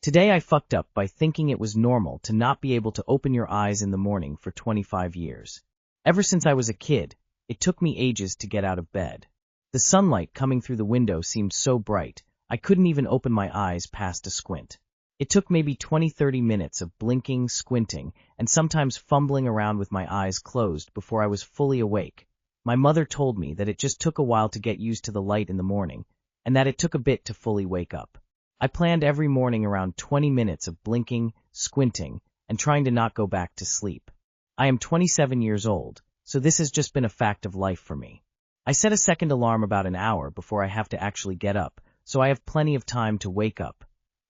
Today I fucked up by thinking it was normal to not be able to open your eyes in the morning for 25 years. Ever since I was a kid, it took me ages to get out of bed. The sunlight coming through the window seemed so bright, I couldn't even open my eyes past a squint. It took maybe 20-30 minutes of blinking, squinting, and sometimes fumbling around with my eyes closed before I was fully awake. My mother told me that it just took a while to get used to the light in the morning, and that it took a bit to fully wake up. I planned every morning around 20 minutes of blinking, squinting, and trying to not go back to sleep. I am 27 years old, so this has just been a fact of life for me. I set a second alarm about an hour before I have to actually get up, so I have plenty of time to wake up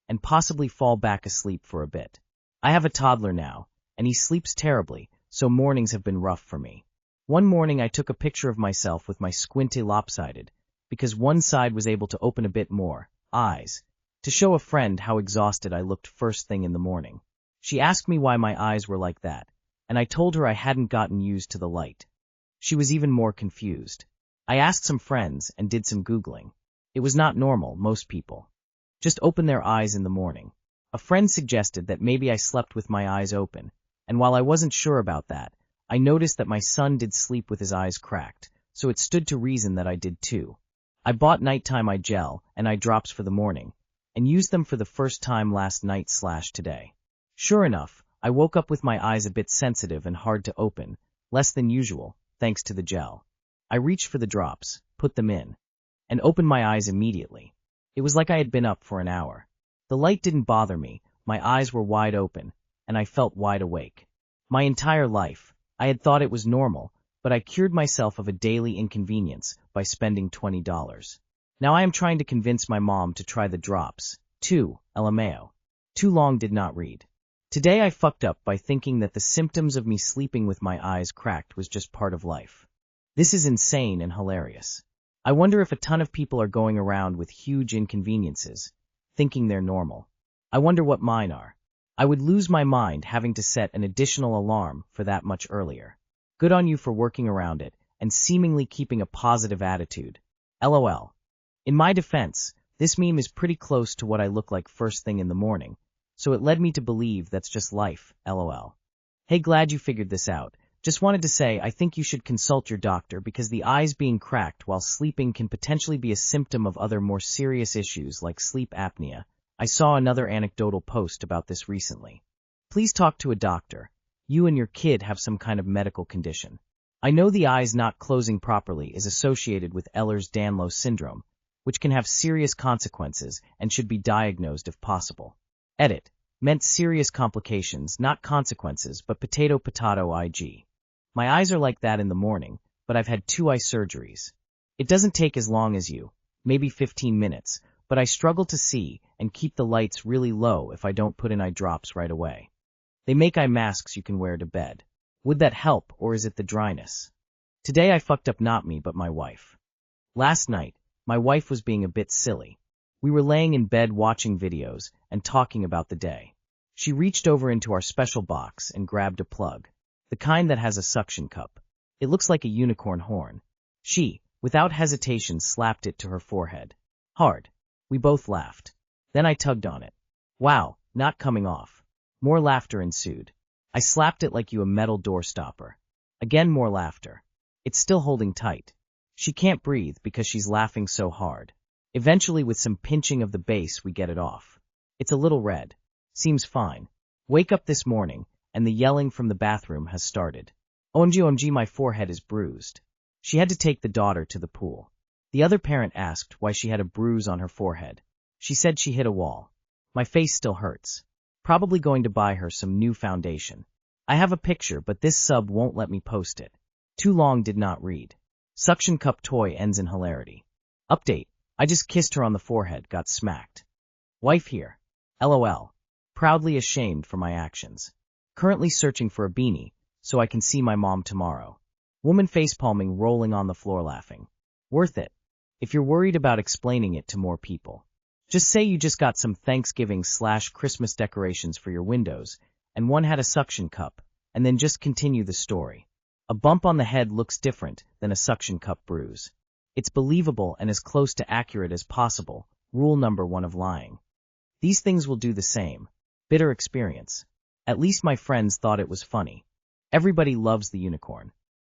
and possibly fall back asleep for a bit. I have a toddler now, and he sleeps terribly, so mornings have been rough for me. One morning I took a picture of myself with my squinty lopsided, because one side was able to open a bit more, eyes, to show a friend how exhausted I looked first thing in the morning. She asked me why my eyes were like that, and I told her I hadn't gotten used to the light. She was even more confused. I asked some friends and did some Googling. It was not normal, most people just open their eyes in the morning. A friend suggested that maybe I slept with my eyes open, and while I wasn't sure about that, I noticed that my son did sleep with his eyes cracked, so it stood to reason that I did too. I bought nighttime eye gel and eye drops for the morning, and used them for the first time last night/today. Sure enough, I woke up with my eyes a bit sensitive and hard to open, less than usual, thanks to the gel. I reached for the drops, put them in, and opened my eyes immediately. It was like I had been up for an hour. The light didn't bother me, my eyes were wide open, and I felt wide awake. My entire life, I had thought it was normal, but I cured myself of a daily inconvenience by spending $20. Now I am trying to convince my mom to try the drops, too, LMAO. Too long did not read. Today I fucked up by thinking that the symptoms of me sleeping with my eyes cracked was just part of life. This is insane and hilarious. I wonder if a ton of people are going around with huge inconveniences, thinking they're normal. I wonder what mine are. I would lose my mind having to set an additional alarm for that much earlier. Good on you for working around it and seemingly keeping a positive attitude. LOL. In my defense, this meme is pretty close to what I look like first thing in the morning, so it led me to believe that's just life, LOL. Hey, glad you figured this out. Just wanted to say I think you should consult your doctor because the eyes being cracked while sleeping can potentially be a symptom of other more serious issues like sleep apnea. I saw another anecdotal post about this recently. Please talk to a doctor. You and your kid have some kind of medical condition. I know the eyes not closing properly is associated with Ehlers-Danlos syndrome, which can have serious consequences and should be diagnosed if possible. Edit. Meant serious complications, not consequences, but potato IG. My eyes are like that in the morning, but I've had 2 eye surgeries. It doesn't take as long as you, maybe 15 minutes, but I struggle to see and keep the lights really low if I don't put in eye drops right away. They make eye masks you can wear to bed. Would that help, or is it the dryness? Today I fucked up, not me but my wife. Last night, my wife was being a bit silly. We were laying in bed watching videos and talking about the day. She reached over into our special box and grabbed a plug, the kind that has a suction cup. It looks like a unicorn horn. She, without hesitation, slapped it to her forehead. Hard. We both laughed. Then I tugged on it. Wow, not coming off. More laughter ensued. I slapped it like you a metal door stopper. Again more laughter. It's still holding tight. She can't breathe because she's laughing so hard. Eventually, with some pinching of the base, we get it off. It's a little red. Seems fine. Wake up this morning, and the yelling from the bathroom has started. OMG, my forehead is bruised. She had to take the daughter to the pool. The other parent asked why she had a bruise on her forehead. She said she hit a wall. My face still hurts. Probably going to buy her some new foundation. I have a picture, but this sub won't let me post it. Too long did not read. Suction cup toy ends in hilarity. Update. I just kissed her on the forehead, got smacked. Wife here. LOL. Proudly ashamed for my actions. Currently searching for a beanie, so I can see my mom tomorrow. Woman facepalming, rolling on the floor laughing. Worth it. If you're worried about explaining it to more people, just say you just got some Thanksgiving/Christmas decorations for your windows, and one had a suction cup, and then just continue the story. A bump on the head looks different than a suction cup bruise. It's believable and as close to accurate as possible. Rule number 1 of lying. These things will do the same. Bitter experience. At least my friends thought it was funny. Everybody loves the unicorn.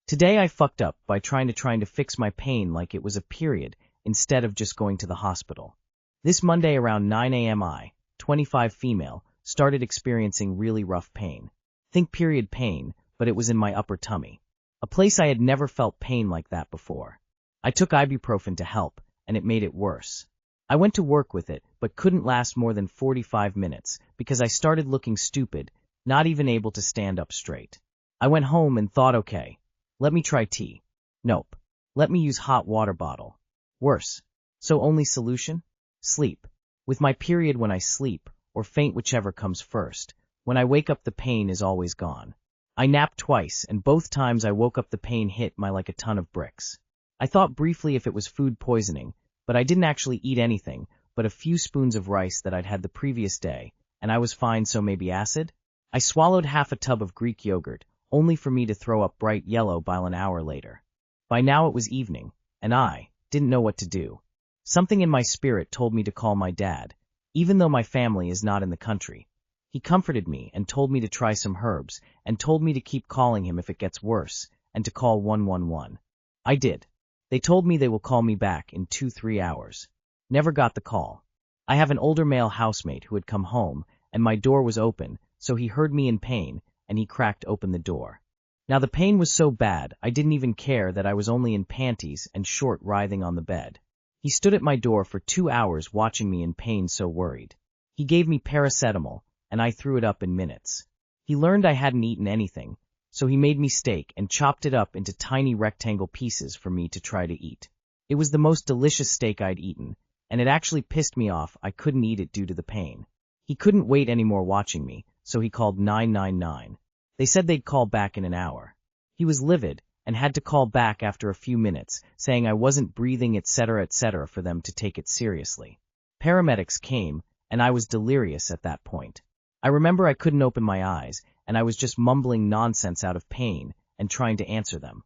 Today I fucked up by trying to fix my pain like it was a period instead of just going to the hospital. This Monday around 9 a.m. I, 25 female, started experiencing really rough pain. Think period pain, but it was in my upper tummy. A place I had never felt pain like that before. I took ibuprofen to help, and it made it worse. I went to work with it, but couldn't last more than 45 minutes because I started looking stupid, not even able to stand up straight. I went home and thought, okay, let me try tea. Nope. Let me use hot water bottle. Worse. So only solution? Sleep. With my period, when I sleep, or faint, whichever comes first, when I wake up the pain is always gone. I napped twice, and both times I woke up the pain hit me like a ton of bricks. I thought briefly if it was food poisoning, but I didn't actually eat anything but a few spoons of rice that I'd had the previous day, and I was fine, so maybe acid? I swallowed half a tub of Greek yogurt, only for me to throw up bright yellow bile an hour later. By now it was evening, and I didn't know what to do. Something in my spirit told me to call my dad, even though my family is not in the country. He comforted me and told me to try some herbs, and told me to keep calling him if it gets worse, and to call 111. I did. They told me they will call me back in 2-3 hours. Never got the call. I have an older male housemate who had come home, and my door was open, so he heard me in pain, and he cracked open the door. Now the pain was so bad, I didn't even care that I was only in panties and short, writhing on the bed. He stood at my door for 2 hours watching me in pain, so worried. He gave me paracetamol, and I threw it up in minutes. He learned I hadn't eaten anything, so he made me steak and chopped it up into tiny rectangle pieces for me to try to eat. It was the most delicious steak I'd eaten, and it actually pissed me off I couldn't eat it due to the pain. He couldn't wait anymore watching me, so he called 999. They said they'd call back in an hour. He was livid, and had to call back after a few minutes, saying I wasn't breathing, etc., for them to take it seriously. Paramedics came, and I was delirious at that point. I remember I couldn't open my eyes, and I was just mumbling nonsense out of pain and trying to answer them.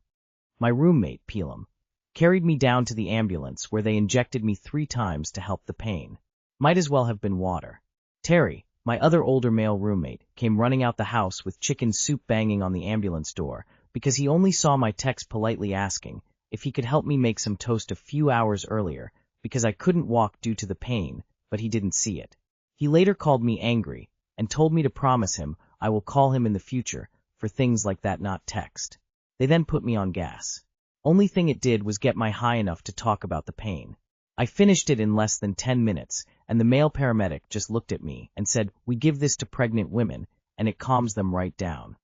My roommate, Pelam, carried me down to the ambulance where they injected me 3 times to help the pain. Might as well have been water. Terry, my other older male roommate, came running out the house with chicken soup banging on the ambulance door because he only saw my text politely asking if he could help me make some toast a few hours earlier because I couldn't walk due to the pain, but he didn't see it. He later called me angry and told me to promise him I will call him in the future for things like that, not text. They then put me on gas. Only thing it did was get my high enough to talk about the pain. I finished it in less than 10 minutes, and the male paramedic just looked at me and said, "We give this to pregnant women, and it calms them right down."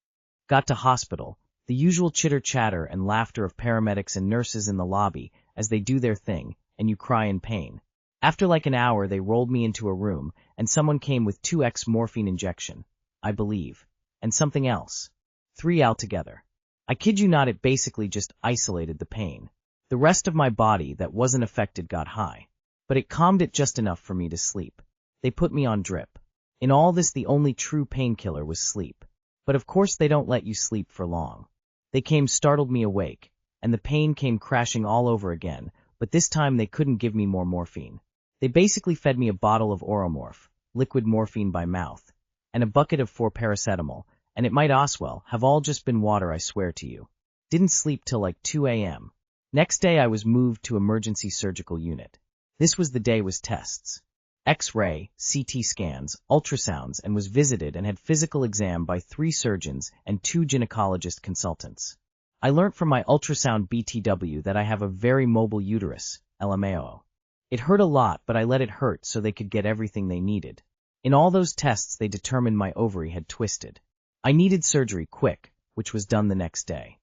Got to hospital, the usual chitter-chatter and laughter of paramedics and nurses in the lobby as they do their thing, and you cry in pain. After like an hour they rolled me into a room, and someone came with 2x morphine injection, I believe, and something else. 3 altogether. I kid you not, it basically just isolated the pain. The rest of my body that wasn't affected got high, but it calmed it just enough for me to sleep. They put me on drip. In all this, the only true painkiller was sleep. But of course they don't let you sleep for long. They came, startled me awake, and the pain came crashing all over again, but this time they couldn't give me more morphine. They basically fed me a bottle of Oromorph, liquid morphine by mouth, and a bucket of 4 paracetamol, and it might as well have all just been water, I swear to you. Didn't sleep till like 2 a.m. Next day I was moved to emergency surgical unit. This was the day was tests. X-ray, CT scans, ultrasounds, and was visited and had physical exam by 3 surgeons and 2 gynecologist consultants. I learnt from my ultrasound BTW that I have a very mobile uterus, LMAO. It hurt a lot, but I let it hurt so they could get everything they needed. In all those tests they determined my ovary had twisted. I needed surgery quick, which was done the next day.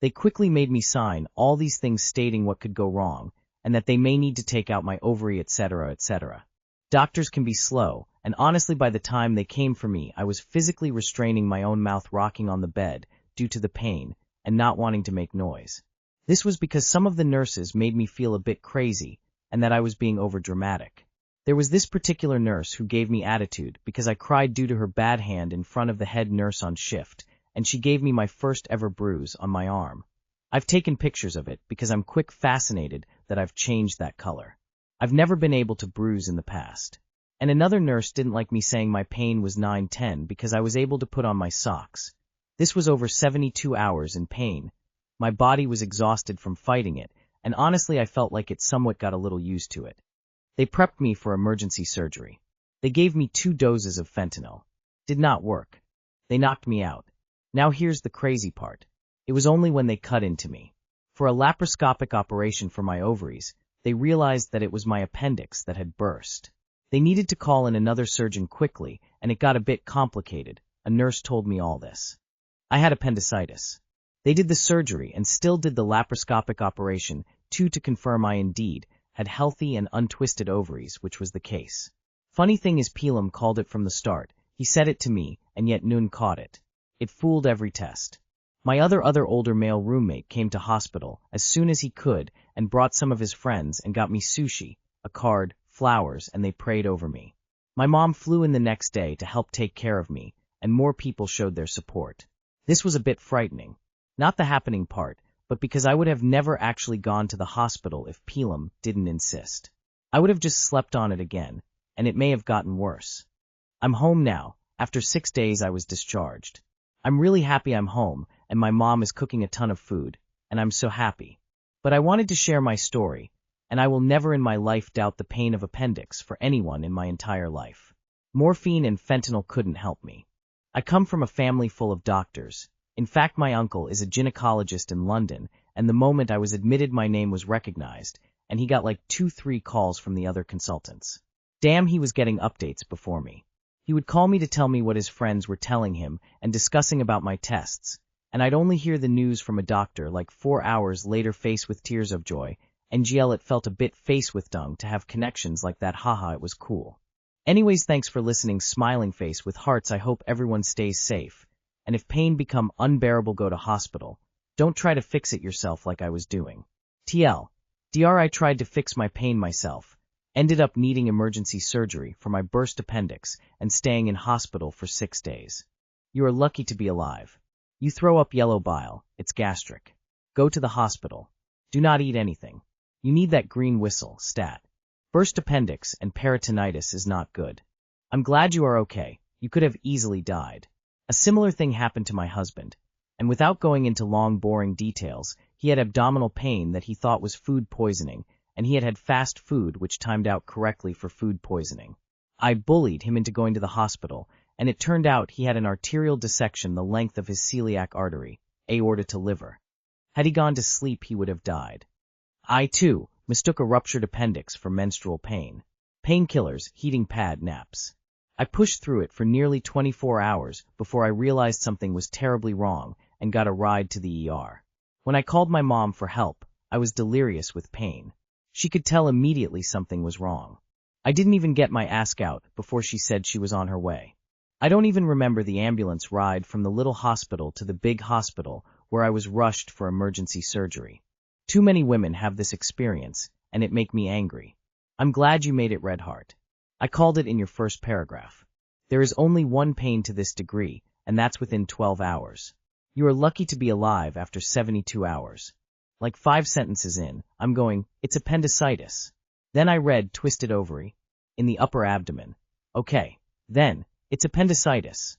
They quickly made me sign all these things stating what could go wrong, and that they may need to take out my ovary, etc. Doctors can be slow, and honestly by the time they came for me I was physically restraining my own mouth, rocking on the bed due to the pain and not wanting to make noise. This was because some of the nurses made me feel a bit crazy and that I was being overdramatic. There was this particular nurse who gave me attitude because I cried due to her bad hand in front of the head nurse on shift, and she gave me my first ever bruise on my arm. I've taken pictures of it because I'm fascinated that I've changed that color. I've never been able to bruise in the past. And another nurse didn't like me saying my pain was 9-10 because I was able to put on my socks. This was over 72 hours in pain. My body was exhausted from fighting it, and honestly I felt like it somewhat got a little used to it. They prepped me for emergency surgery. They gave me 2 doses of fentanyl. Did not work. They knocked me out. Now here's the crazy part. It was only when they cut into me. For a laparoscopic operation for my ovaries, they realized that it was my appendix that had burst. They needed to call in another surgeon quickly, and it got a bit complicated. A nurse told me all this. I had appendicitis. They did the surgery and still did the laparoscopic operation, to confirm I indeed had healthy and untwisted ovaries, which was the case. Funny thing is Pelham called it from the start. He said it to me, and yet none caught it. It fooled every test. My other older male roommate came to hospital as soon as he could and brought some of his friends and got me sushi, a card, flowers, and they prayed over me. My mom flew in the next day to help take care of me, and more people showed their support. This was a bit frightening. Not the happening part, but because I would have never actually gone to the hospital if Pelham didn't insist. I would have just slept on it again, and it may have gotten worse. I'm home now. After 6 days I was discharged. I'm really happy I'm home, and my mom is cooking a ton of food, and I'm so happy. But I wanted to share my story, and I will never in my life doubt the pain of appendix for anyone in my entire life. Morphine and fentanyl couldn't help me. I come from a family full of doctors. In fact, my uncle is a gynecologist in London, and the moment I was admitted my name was recognized, and he got like 2-3 calls from the other consultants. Damn, he was getting updates before me. He would call me to tell me what his friends were telling him and discussing about my tests, and I'd only hear the news from a doctor like 4 hours later face with tears of joy, and GL it felt a bit face with dung to have connections like that, haha, it was cool. Anyways, thanks for listening, smiling face with hearts. I hope everyone stays safe. And if pain become unbearable, go to hospital. Don't try to fix it yourself like I was doing. TLDR, I tried to fix my pain myself. Ended up needing emergency surgery for my burst appendix and staying in hospital for 6 days. You are lucky to be alive. You throw up yellow bile, it's gastric. Go to the hospital. Do not eat anything. You need that green whistle, stat. Burst appendix and peritonitis is not good. I'm glad you are okay. You could have easily died. A similar thing happened to my husband, and without going into long boring details, he had abdominal pain that he thought was food poisoning, and he had had fast food which timed out correctly for food poisoning. I bullied him into going to the hospital, and it turned out he had an arterial dissection the length of his celiac artery, aorta to liver. Had he gone to sleep, he would have died. I, too, mistook a ruptured appendix for menstrual pain. Painkillers, heating pad, naps. I pushed through it for nearly 24 hours before I realized something was terribly wrong and got a ride to the ER. When I called my mom for help, I was delirious with pain. She could tell immediately something was wrong. I didn't even get my ass out before she said she was on her way. I don't even remember the ambulance ride from the little hospital to the big hospital where I was rushed for emergency surgery. Too many women have this experience, and it make me angry. I'm glad you made it, Red Heart. I called it in your first paragraph. There is only one pain to this degree, and that's within 12 hours. You are lucky to be alive after 72 hours. Like 5 sentences in, I'm going, it's appendicitis. Then I read twisted ovary in the upper abdomen. Okay, then, it's appendicitis.